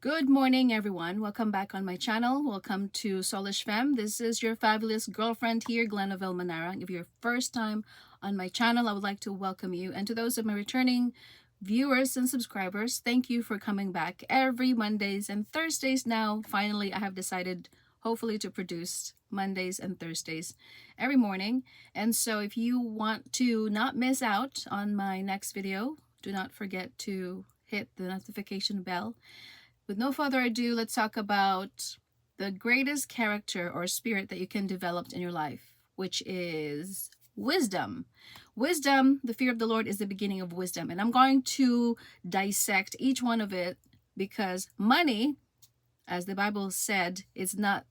Good morning, everyone. Welcome back on my channel. Welcome to Solish Femme. This is your fabulous girlfriend here, Glenoville Manara. If you're your first time on my channel, I would like to welcome you. And to those of my returning viewers and subscribers, thank you for coming back every Mondays and Thursdays now. Finally, I have decided, hopefully, to produce Mondays and Thursdays every morning. And so if you want to not miss out on my next video, do not forget to hit the notification bell. With no further ado, let's talk about the greatest character or spirit that you can develop in your life, which is wisdom. Wisdom, the fear of the Lord, is the beginning of wisdom. And I'm going to dissect each one of it because money, as the Bible said, is not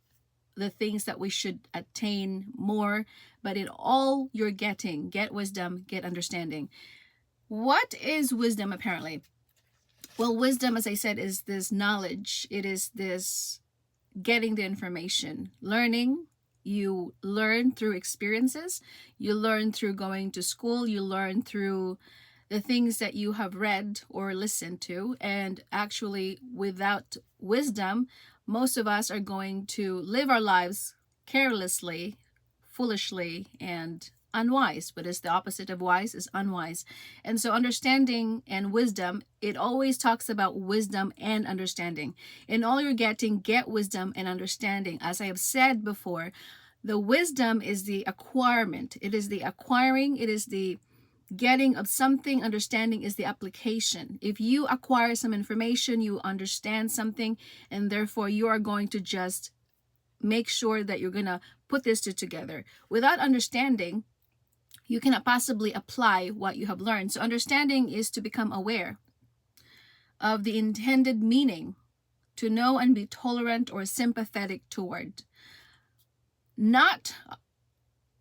the things that we should attain more, but in all you're getting, get wisdom, get understanding. What is wisdom apparently? Well, wisdom, as I said, is this knowledge. It is this getting the information, learning. You learn through experiences. You learn through going to school. You learn through the things that you have read or listened to. And actually, without wisdom, most of us are going to live our lives carelessly, foolishly, and unwise. But it's the opposite of wise is unwise. And so understanding and wisdom, it always talks about wisdom and understanding. In all you're getting, get wisdom and understanding. As I have said before, the wisdom is the acquirement. It is the acquiring. It is the getting of something. Understanding is the application. If you acquire some information, you understand something, and therefore you are going to just make sure that you're going to put this two together. Without understanding, you cannot possibly apply what you have learned. So understanding is to become aware of the intended meaning, to know and be tolerant or sympathetic toward. Not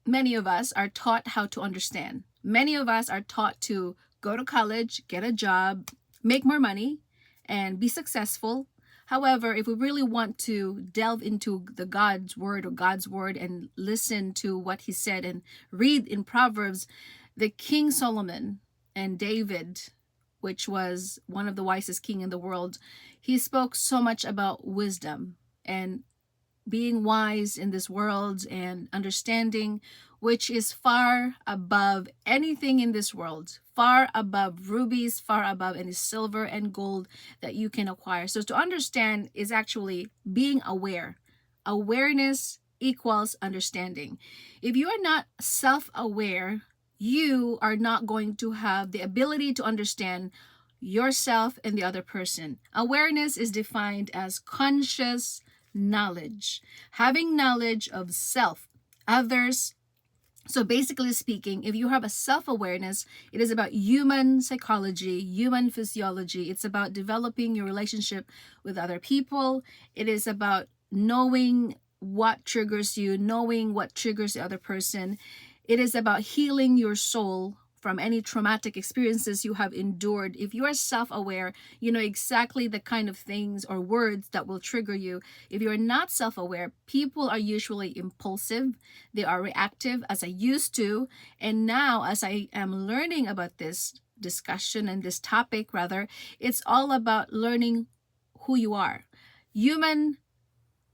many of us are taught how to understand. Many of us are taught to go to college, get a job, make more money, and be successful. However, if we really want to delve into God's word and listen to what he said and read in Proverbs, the King Solomon and David, which was one of the wisest king in the world, he spoke so much about wisdom and being wise in this world and understanding, which is far above anything in this world, far above rubies, far above any silver and gold that you can acquire. So to understand is actually being aware. Awareness equals understanding. If you are not self-aware, you are not going to have the ability to understand yourself and the other person. Awareness is defined as conscious knowledge, having knowledge of self, others. So basically speaking, if you have a self-awareness, it is about human psychology, human physiology. It's about developing your relationship with other people. It is about knowing what triggers you, knowing what triggers the other person. It is about healing your soul from any traumatic experiences you have endured. If you are self-aware, you know exactly the kind of things or words that will trigger you. If you're not self-aware, people are usually impulsive. They are reactive, as I used to. And now, as I am learning about this discussion and this topic, rather, it's all about learning who you are. Human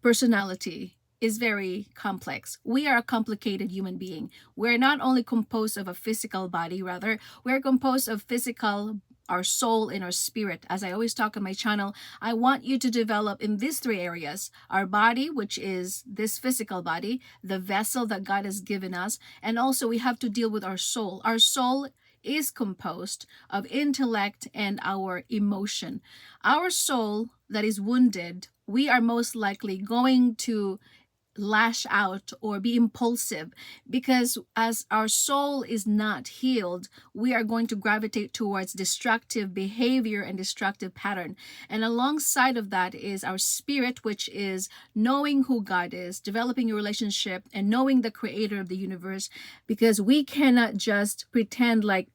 personality is very complex. We are a complicated human being. We're not only composed of a physical body, rather, we're composed of physical, our soul, and our spirit. As I always talk on my channel, I want you to develop in these three areas: our body, which is this physical body, the vessel that God has given us, and also we have to deal with our soul. Our soul is composed of intellect and our emotion. Our soul that is wounded, we are most likely going to lash out or be impulsive, because as our soul is not healed, we are going to gravitate towards destructive behavior and destructive pattern. And alongside of that is our spirit, which is knowing who God is, developing your relationship, and knowing the creator of the universe, because we cannot just pretend like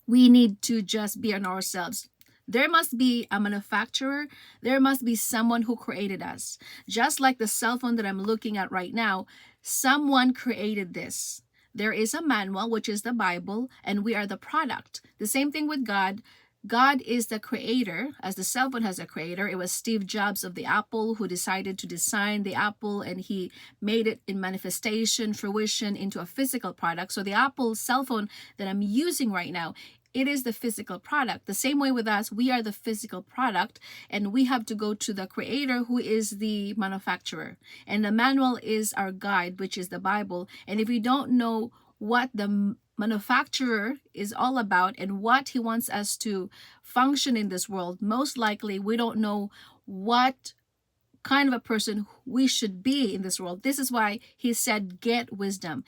we need to just be on ourselves. There must be a manufacturer. There must be someone who created us. Just like the cell phone that I'm looking at right now, someone created this. There is a manual, which is the Bible, and we are the product. The same thing with God. God is the creator, as the cell phone has a creator. It was Steve Jobs of the Apple who decided to design the Apple, and he made it in manifestation, fruition into a physical product. So the Apple cell phone that I'm using right now, it is the physical product. The same way with us, we are the physical product, and we have to go to the creator who is the manufacturer. And the manual is our guide, which is the Bible. And if we don't know what the manufacturer is all about and what he wants us to function in this world, most likely we don't know what kind of a person we should be in this world. This is why he said, get wisdom.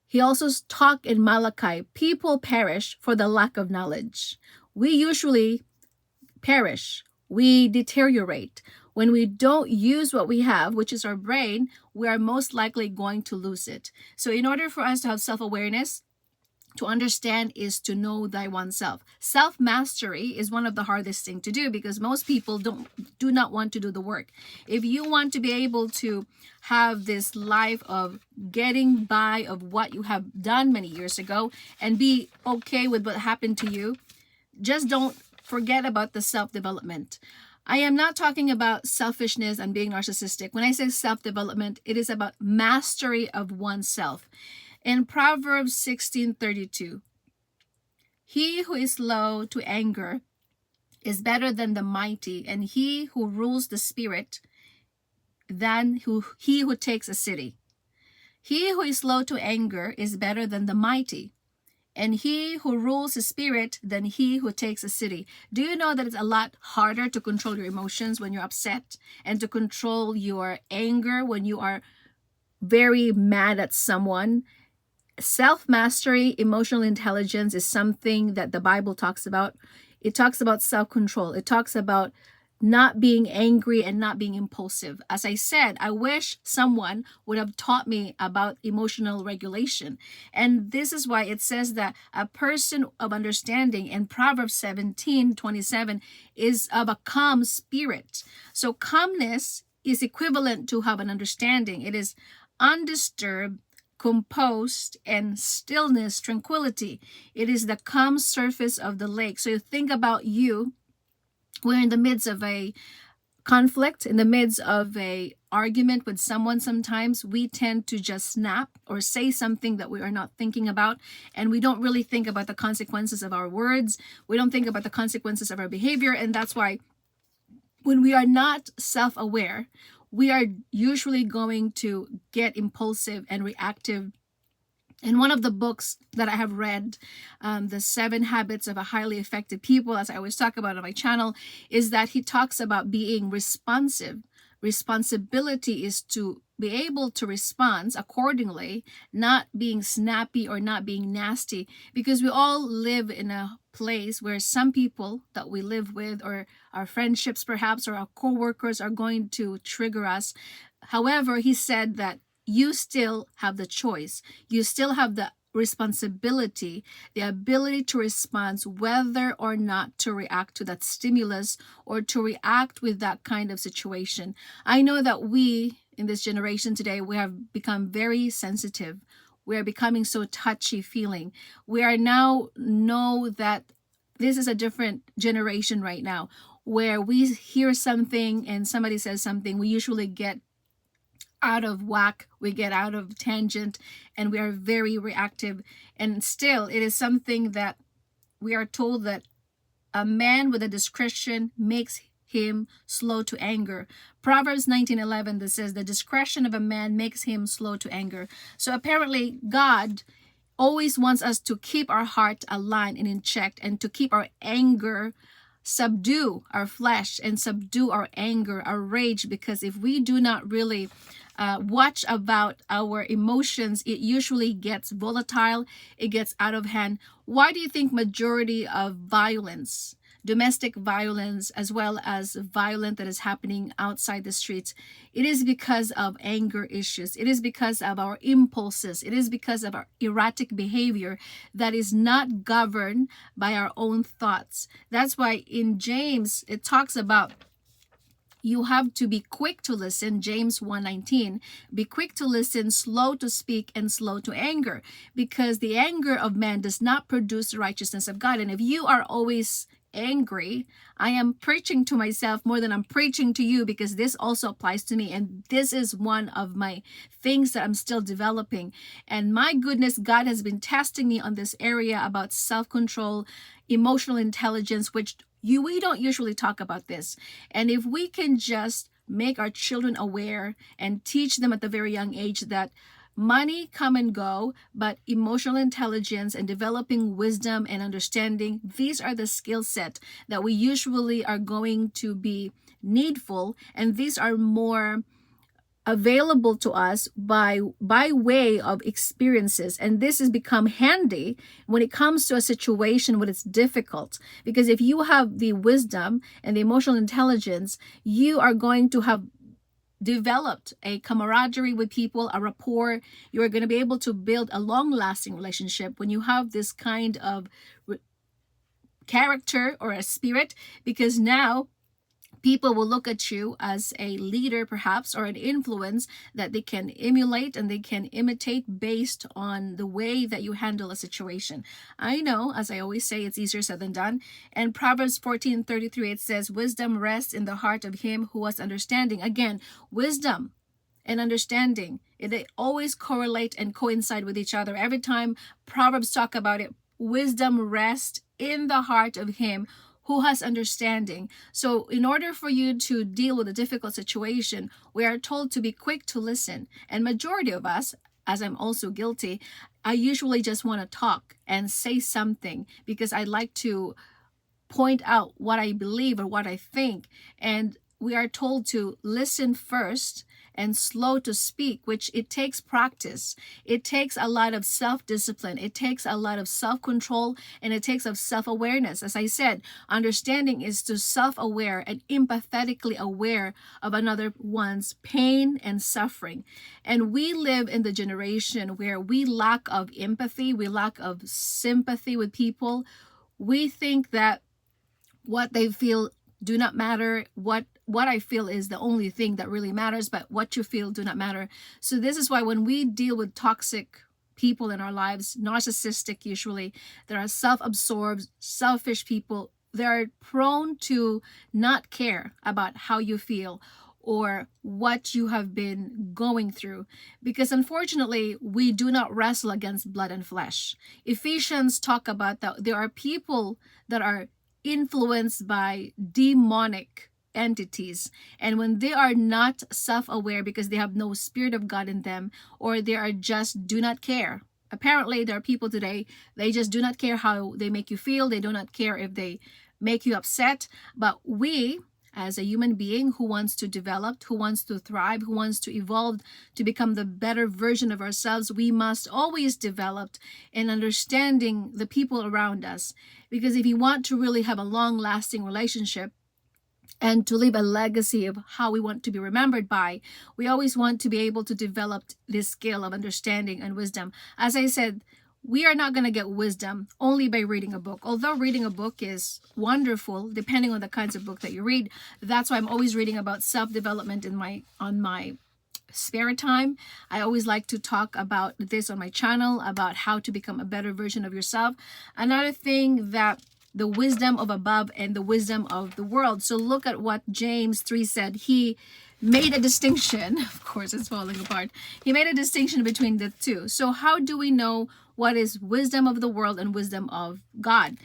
He also talked in Malachi, people perish for the lack of knowledge. We usually perish. We deteriorate. When we don't use what we have, which is our brain, we are most likely going to lose it. So in order for us to have self-awareness, to understand is to know thy oneself. Self-mastery is one of the hardest thing to do because most people do not want to do the work. If you want to be able to have this life of getting by of what you have done many years ago and be okay with what happened to you, just don't forget about the self-development. I am not talking about selfishness and being narcissistic. When I say self-development, it is about mastery of oneself. In Proverbs 16:32, he who is slow to anger is better than the mighty, and he who rules the spirit than he who takes a city. He who is slow to anger is better than the mighty, and he who rules the spirit than he who takes a city. Do you know that it's a lot harder to control your emotions when you're upset and to control your anger when you are very mad at someone? Self-mastery, emotional intelligence is something that the Bible talks about. It talks about self-control. It talks about not being angry and not being impulsive. As I said, I wish someone would have taught me about emotional regulation. And this is why it says that a person of understanding in Proverbs 17:27 is of a calm spirit. So calmness is equivalent to have an understanding. It is undisturbed, composed, and stillness, tranquility. It is the calm surface of the lake. So you think about you. We're in the midst of a conflict, in the midst of a argument with someone. Sometimes we tend to just snap or say something that we are not thinking about, and we don't really think about the consequences of our words. We don't think about the consequences of our behavior, and that's why when we are not self-aware, we are usually going to get impulsive and reactive. In one of the books that I have read, The 7 Habits of a Highly Effective People, as I always talk about on my channel, is that he talks about being responsive. Responsibility is to be able to respond accordingly, not being snappy or not being nasty, because we all live in a place where some people that we live with or our friendships perhaps or our co-workers are going to trigger us. However, he said that you still have the choice. You still have the responsibility, the ability to respond whether or not to react to that stimulus or to react with that kind of situation. I know that we in this generation today, we have become very sensitive. We are becoming so touchy feeling. We are now know that this is a different generation right now where we hear something and somebody says something, we usually get out of whack, we get out of tangent, and we are very reactive. And still, it is something that we are told that a man with a discretion makes him slow to anger. Proverbs 19:11 that says the discretion of a man makes him slow to anger. So apparently God always wants us to keep our heart aligned and in check, and to keep our anger, subdue our flesh and subdue our anger, our rage, because if we do not really watch about our emotions, it usually gets volatile, it gets out of hand. Why do you think majority of violence, domestic violence, as well as violence that is happening outside the streets, it is because of anger issues. It is because of our impulses. It is because of our erratic behavior that is not governed by our own thoughts. That's why in James, it talks about you have to be quick to listen. James 1:19, be quick to listen, slow to speak, and slow to anger, because the anger of man does not produce the righteousness of God. And if you are always angry, I am preaching to myself more than I'm preaching to you, because this also applies to me. And this is one of my things that I'm still developing. And my goodness, God has been testing me on this area about self-control, emotional intelligence, which we don't usually talk about this. And if we can just make our children aware and teach them at the very young age that money come and go, but emotional intelligence and developing wisdom and understanding, these are the skill set that we usually are going to be needful, and these are more available to us by way of experiences. And this has become handy when it comes to a situation when it's difficult, because if you have the wisdom and the emotional intelligence, you are going to have developed a camaraderie with people, a rapport. You're going to be able to build a long-lasting relationship when you have this kind of character or a spirit, because now people will look at you as a leader, perhaps, or an influence that they can emulate and they can imitate based on the way that you handle a situation. I know, as I always say, it's easier said than done. And Proverbs 14:33, it says, wisdom rests in the heart of him who has understanding. Again, wisdom and understanding, they always correlate and coincide with each other. Every time Proverbs talk about it, wisdom rests in the heart of him who has understanding. So in order for you to deal with a difficult situation, we are told to be quick to listen. And majority of us, as I'm also guilty, I usually just want to talk and say something because I like to point out what I believe or what I think. And we are told to listen first and slow to speak, which it takes practice. It takes a lot of self-discipline. It takes a lot of self-control, and it takes of self-awareness. As I said, understanding is to self-aware and empathetically aware of another one's pain and suffering. And we live in the generation where we lack of empathy, we lack of sympathy with people. We think that what they feel do not matter. What I feel is the only thing that really matters, but what you feel do not matter. So this is why when we deal with toxic people in our lives, narcissistic usually, there are self-absorbed, selfish people, they're prone to not care about how you feel or what you have been going through, because unfortunately we do not wrestle against blood and flesh. Ephesians talk about that there are people that are influenced by demonic entities, and when they are not self-aware because they have no spirit of God in them, or they are just do not care. Apparently there are people today, they just do not care how they make you feel. They do not care if they make you upset. But we, as a human being who wants to develop, who wants to thrive, who wants to evolve to become the better version of ourselves, we must always develop in understanding the people around us. Because if you want to really have a long-lasting relationship and to leave a legacy of how we want to be remembered by, we always want to be able to develop this skill of understanding and wisdom. As I said, we are not going to get wisdom only by reading a book. Although reading a book is wonderful, depending on the kinds of book that you read. That's why I'm always reading about self-development on my spare time. I always like to talk about this on my channel, about how to become a better version of yourself. Another thing, that the wisdom of above and the wisdom of the world. So look at what James 3 said. He made a distinction. Of course, it's falling apart. He made a distinction between the two. So how do we know what is wisdom of the world and wisdom of God?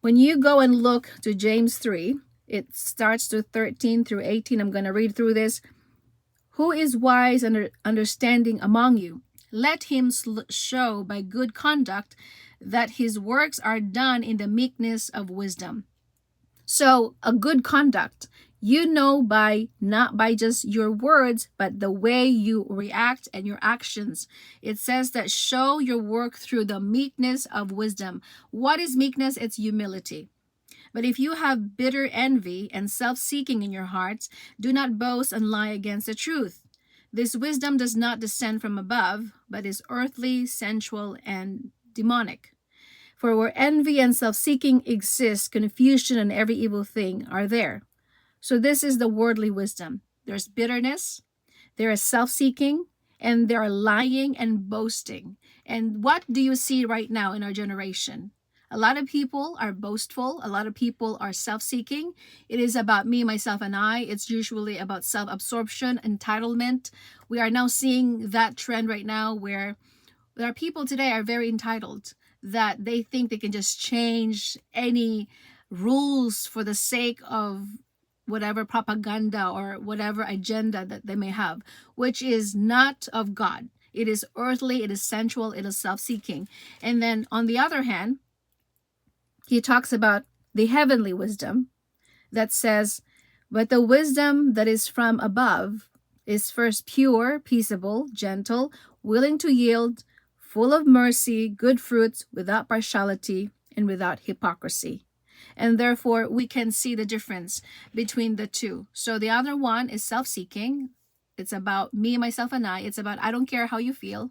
When you go and look to James 3, it starts to 13 through 18. I'm going to read through this. Who is wise and understanding among you? Let him show by good conduct that his works are done in the meekness of wisdom. So a good conduct, you know, by not by just your words, but the way you react and your actions. It says that show your work through the meekness of wisdom. What is meekness? It's humility. But if you have bitter envy and self-seeking in your hearts, do not boast and lie against the truth. This wisdom does not descend from above, but is earthly, sensual, and demonic. For where envy and self-seeking exist, confusion and every evil thing are there. So this is the worldly wisdom. There's bitterness, there is self-seeking, and there are lying and boasting. And what do you see right now in our generation? A lot of people are boastful. A lot of people are self-seeking. It is about me, myself, and I. It's usually about self-absorption, entitlement. We are now seeing that trend right now where there are people today are very entitled, that they think they can just change any rules for the sake of whatever propaganda or whatever agenda that they may have, which is not of God. It is earthly, it is sensual, it is self-seeking. And then on the other hand, he talks about the heavenly wisdom that says, but the wisdom that is from above is first pure, peaceable, gentle, willing to yield, full of mercy, good fruits, without partiality, and without hypocrisy. And therefore, we can see the difference between the two. So the other one is self-seeking. It's about me, myself, and I. It's about I don't care how you feel.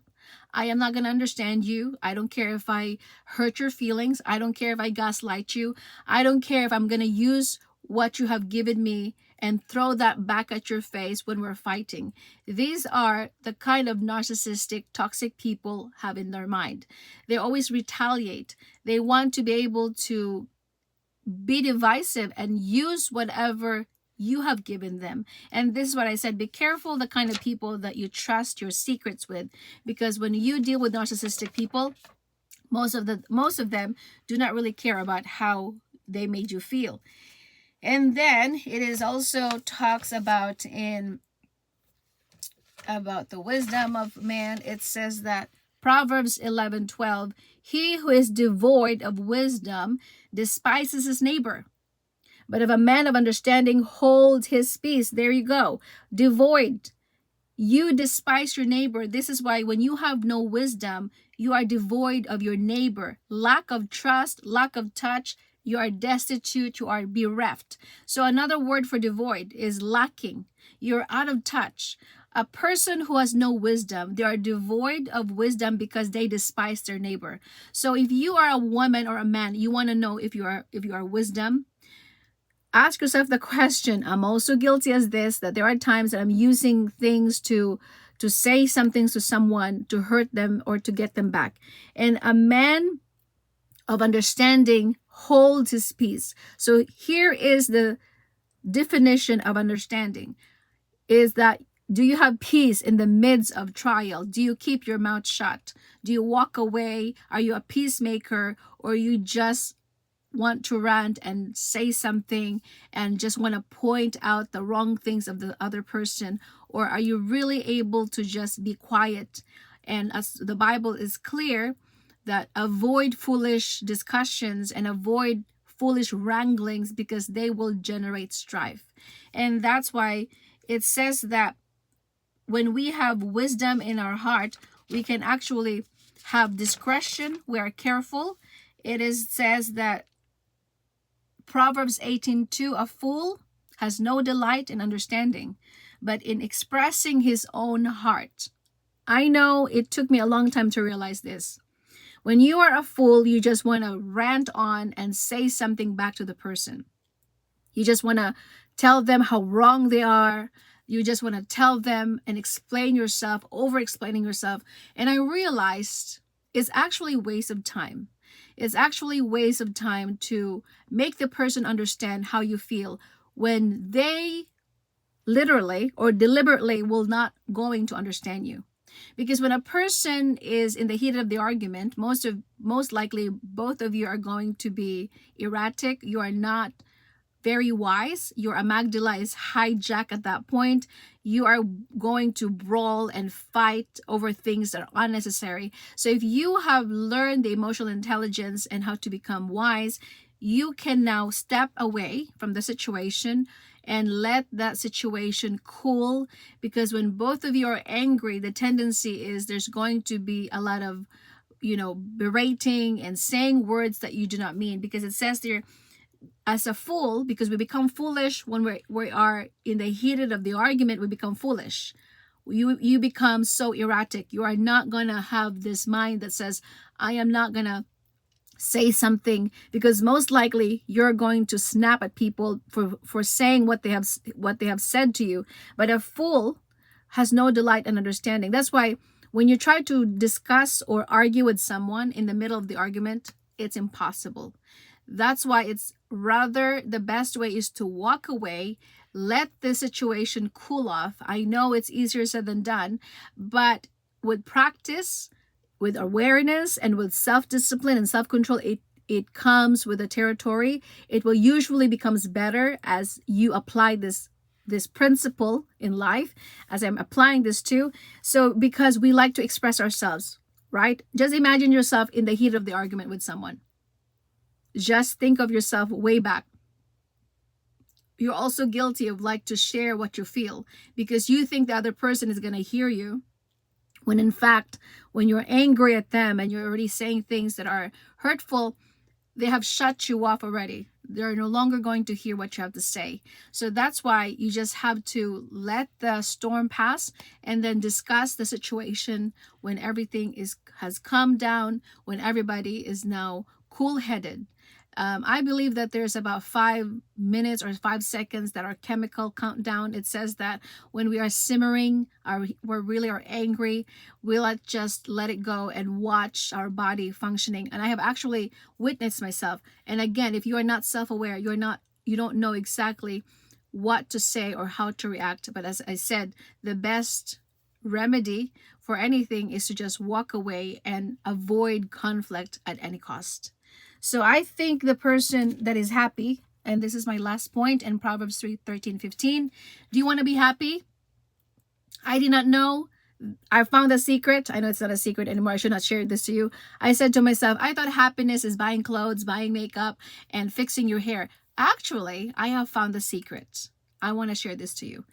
I am not going to understand you. I don't care if I hurt your feelings. I don't care if I gaslight you. I don't care if I'm going to use what you have given me and throw that back at your face when we're fighting. These are the kind of narcissistic, toxic people have in their mind. They always retaliate. They want to be able to be divisive and use whatever you have given them. And this is what I said, be careful the kind of people that you trust your secrets with, because when you deal with narcissistic people, most of them do not really care about how they made you feel. And then it is also talks about the wisdom of man. It says that Proverbs 11:12, he who is devoid of wisdom despises his neighbor, but if a man of understanding holds his peace. There you go. Devoid. You despise your neighbor. This is why when you have no wisdom, you are devoid of your neighbor. Lack of trust, lack of touch, you are destitute, you are bereft. So another word for devoid is lacking. You're out of touch. A person who has no wisdom, they are devoid of wisdom because they despise their neighbor. So if you are a woman or a man, you want to know if you are wisdom, ask yourself the question. I'm also guilty as this, that there are times that I'm using things to say some things to someone to hurt them or to get them back. And a man of understanding holds his peace. So here is the definition of understanding, is that do you have peace in the midst of trial? Do you keep your mouth shut? Do you walk away? Are you a peacemaker, or you just want to rant and say something and just want to point out the wrong things of the other person? Or are you really able to just be quiet? And as the Bible is clear, that avoid foolish discussions and avoid foolish wranglings, because they will generate strife. And that's why it says that when we have wisdom in our heart, we can actually have discretion. We are careful. Says that Proverbs 18:2, a fool has no delight in understanding, but in expressing his own heart. I know it took me a long time to realize this. When you are a fool, you just want to rant on and say something back to the person. You just want to tell them how wrong they are. You just want to tell them and explain yourself, over-explaining yourself. And I realized it's actually a waste of time. It's actually a waste of time to make the person understand how you feel when they literally or deliberately will not going to understand you. Because when a person is in the heat of the argument, most likely both of you are going to be erratic. You are not very wise. Your amygdala is hijacked at that point. You are going to brawl and fight over things that are unnecessary. So if you have learned the emotional intelligence and how to become wise, you can now step away from the situation and let that situation cool. Because when both of you are angry, the tendency is there's going to be a lot of, berating and saying words that you do not mean. Because it says there, as a fool, because we become foolish when we are in the heat of the argument, we become foolish. You become so erratic. You are not going to have this mind that says, I am not going to say something, because most likely you're going to snap at people for saying what they have said to you. But a fool has no delight in understanding. That's why when you try to discuss or argue with someone in the middle of the argument, it's impossible. That's why it's rather the best way is to walk away, let the situation cool off. I know it's easier said than done, but with practice, with awareness, and with self-discipline and self-control, it comes with the territory. It will usually becomes better as you apply this principle in life, as I'm applying this too. So because we like to express ourselves, right? Just imagine yourself in the heat of the argument with someone. Just think of yourself way back. You're also guilty of like to share what you feel because you think the other person is going to hear you, when in fact, when you're angry at them and you're already saying things that are hurtful, they have shut you off already. They're no longer going to hear what you have to say. So that's why you just have to let the storm pass and then discuss the situation when everything has calmed down, when everybody is now cool-headed. I believe that there's about 5 minutes or 5 seconds that are chemical countdown. It says that when we are simmering, we're really are angry, we'll just let it go and watch our body functioning. And I have actually witnessed myself. And again, if you are not self-aware, you don't know exactly what to say or how to react. But as I said, the best remedy for anything is to just walk away and avoid conflict at any cost. So I think the person that is happy, and this is my last point in Proverbs 3:13-15. Do you want to be happy? I did not know. I found a secret. I know it's not a secret anymore. I should not share this to you. I said to myself, I thought happiness is buying clothes, buying makeup, and fixing your hair. Actually, I have found the secret. I want to share this to you.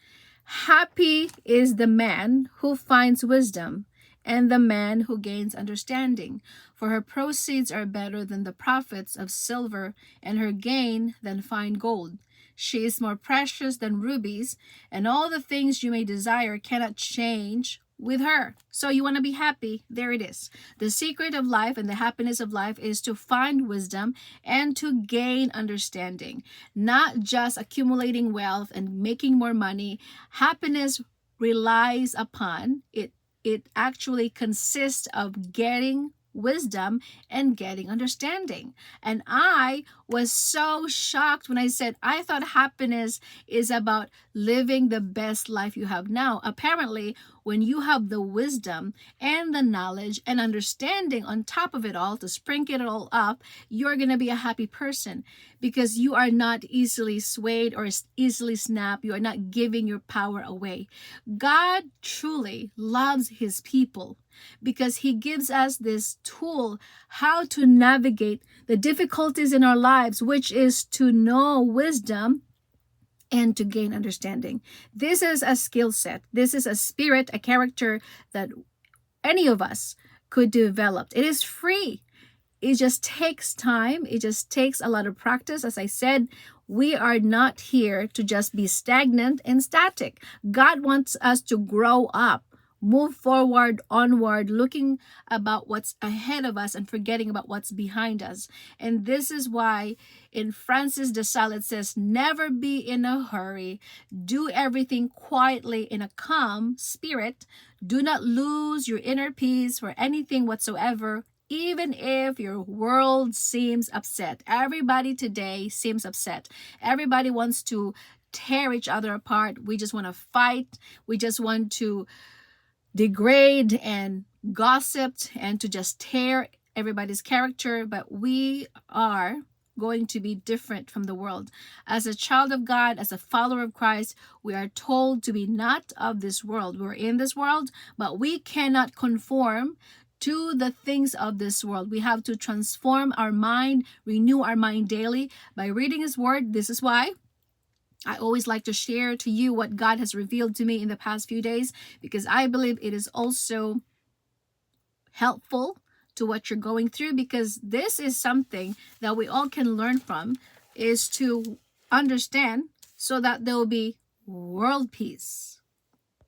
Happy is the man who finds wisdom, and the man who gains understanding. For her proceeds are better than the profits of silver, and her gain than fine gold. She is more precious than rubies, and all the things you may desire cannot change with her. So you want to be happy? There it is. The secret of life and the happiness of life is to find wisdom and to gain understanding, not just accumulating wealth and making more money. Happiness relies upon it. It actually consists of getting wisdom and getting understanding. And I was so shocked when I said, I thought happiness is about living the best life you have now. Apparently, when you have the wisdom and the knowledge and understanding on top of it all to sprinkle it all up, you're going to be a happy person because you are not easily swayed or easily snapped. You are not giving your power away. God truly loves his people because he gives us this tool how to navigate the difficulties in our lives, which is to know wisdom and to gain understanding. This is a skill set. This is a spirit, a character that any of us could develop. It is free. It just takes time. It just takes a lot of practice. As I said, we are not here to just be stagnant and static. God wants us to grow up, move forward, onward, looking about what's ahead of us and forgetting about what's behind us. And this is why in Francis de Sales it says, never be in a hurry. Do everything quietly in a calm spirit. Do not lose your inner peace for anything whatsoever, even if your world seems upset. Everybody today seems upset. Everybody wants to tear each other apart. We just want to fight. We just want to degrade and gossip and to just tear everybody's character. But we are going to be different from the world. As a child of God, as a follower of Christ, we are told to be not of this world. We're in this world, but we cannot conform to the things of this world. We have to transform our mind, renew our mind daily by reading his word. This is why I always like to share to you what God has revealed to me in the past few days, because I believe it is also helpful to what you're going through, because this is something that we all can learn from, is to understand so that there will be world peace.